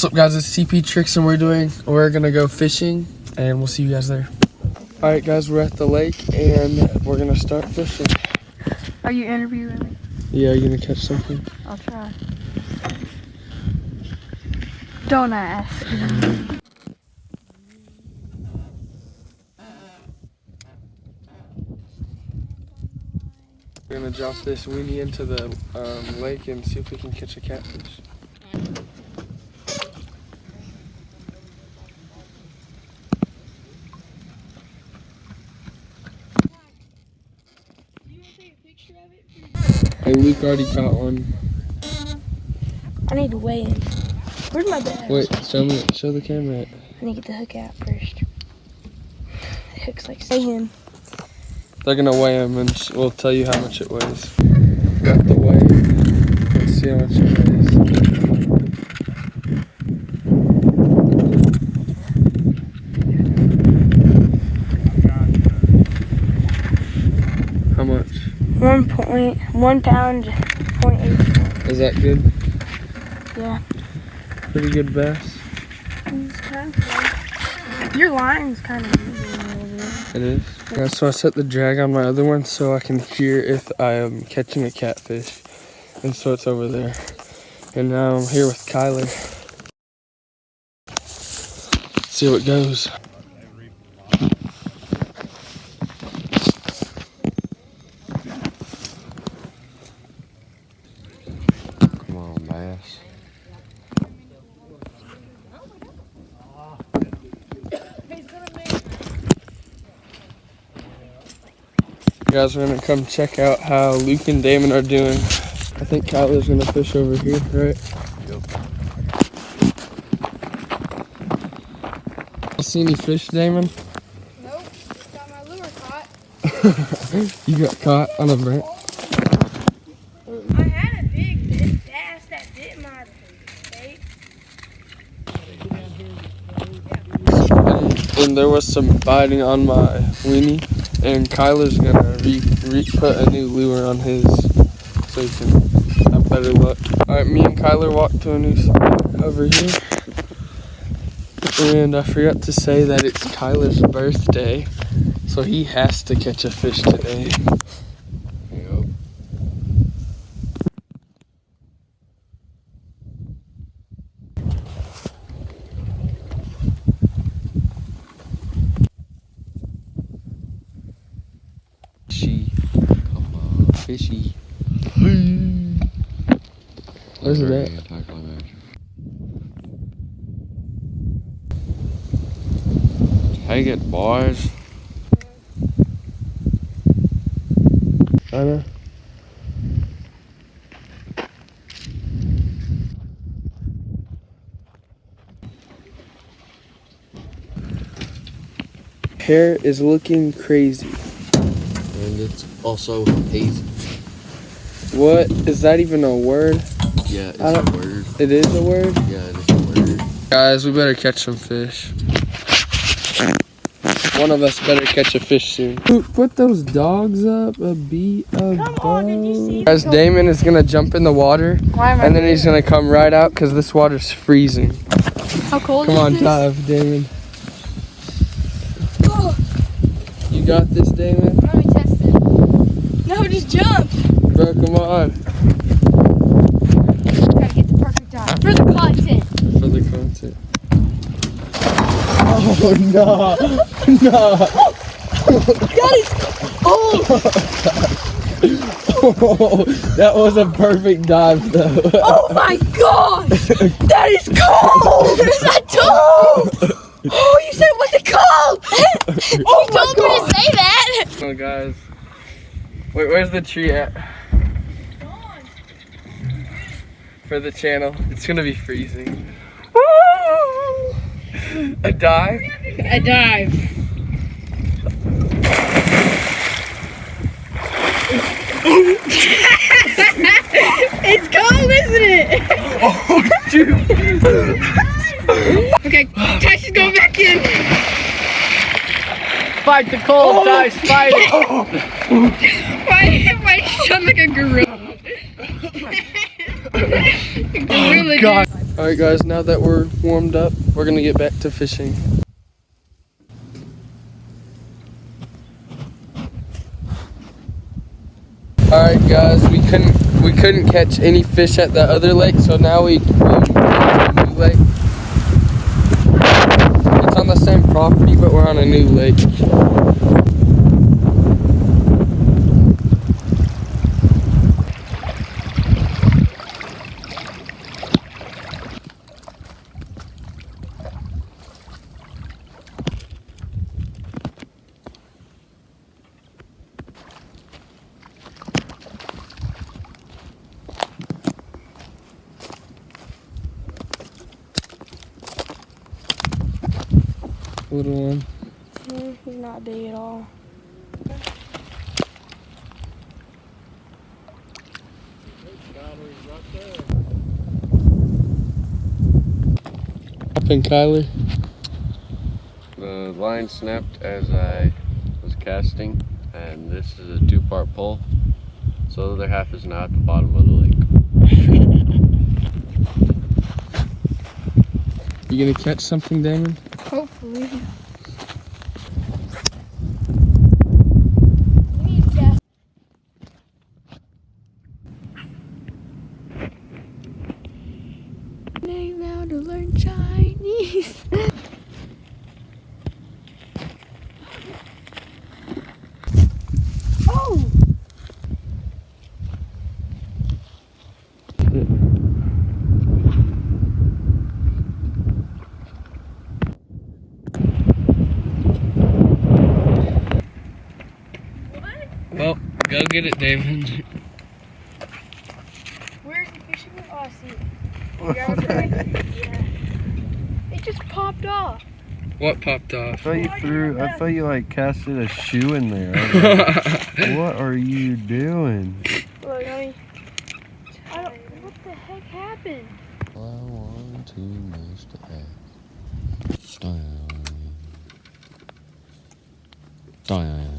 What's up guys, it's TP Tricks and we're gonna go fishing and we'll see you guys there. Alright guys, we're at the lake and we're gonna start fishing. Are you interviewing me? Yeah, are you gonna catch something? I'll try. Don't ask. We're gonna drop this weenie into the lake and see if we can catch a catfish. Hey, Luke already caught one. I need to weigh in. Where's my bag? Wait, show the camera. I need to get the hook out first. The hook's like say him. They're gonna weigh him and we'll tell you how much it weighs. Got the weigh. Let's see how much it weighs. How much? 1 pound, 0.8. Is that good? Yeah. Pretty good bass. It's kind of cool. Your line's kind of moving a little bit. It is. Yeah, so I set the drag on my other one so I can hear if I am catching a catfish. And so it's over there. And now I'm here with Kyler. Let's see how it goes. Come on, bass. You guys are gonna come check out how Luke and Damon are doing. I think Kyler's gonna fish over here, right? Yep. You see any fish, Damon? Nope, just got my lure caught. You got caught on a branch. I had a big bass that bit my bait. And there was some biting on my weenie. And Kyler's gonna put a new lure on his so he can have better luck. Alright, me and Kyler walked to a new spot over here. And I forgot to say that it's Kyler's birthday. So he has to catch a fish today. Yep. Come on. Fishy. Where's it at? Anticlimactic. Take it, boys. I know. Hair is looking crazy. And it's also hazy. What? Is that even a word? Yeah, it's a word. It is a word? Yeah, it is a word. Guys, we better catch some fish. One of us better catch a fish soon. Put those dogs up, a beat of Come on, did you see? Guys, Damon is gonna jump in the water Why am I and then he's gonna come right out because this water's freezing. How cold Come is on, this? dive, Damon. Oh, You got this, Damon? let me test it. No, just jump. Bro, come on. Gotta get the perfect dive for the content. For the content. Oh, no. No. That is cold. Oh, that was a perfect dive, though. Oh my gosh! That is cold! What is that told? Oh, you said it wasn't cold! Oh you told me to say that! Oh, guys. Wait, where's the tree at? For the channel. It's gonna be freezing. A dive? A dive. It's cold, isn't it? Oh, dude. Okay, Tyson's going back in. Fight the cold, Tice. Fight it. Why you sound like a gorilla? Oh, God. Alright guys, now that we're warmed up, we're gonna get back to fishing. Alright guys, we couldn't catch any fish at the other lake, so now we went to a new lake. It's on the same property, but we're on a new lake. Little one. He's not big at all. And Kyler. The line snapped as I was casting, and this is a 2-part pull. So the other half is now at the bottom of the lake. You gonna catch something, Damon? Hopefully. Now to learn Chinese. Oh! Well, go get it, Damon. Where's the fishing? Oh, I see it. Yeah. It just popped off. What popped off? I thought you like casted a shoe in there. I was like, what are you doing? Look, honey. What the heck happened? I want too much to ask. Dun.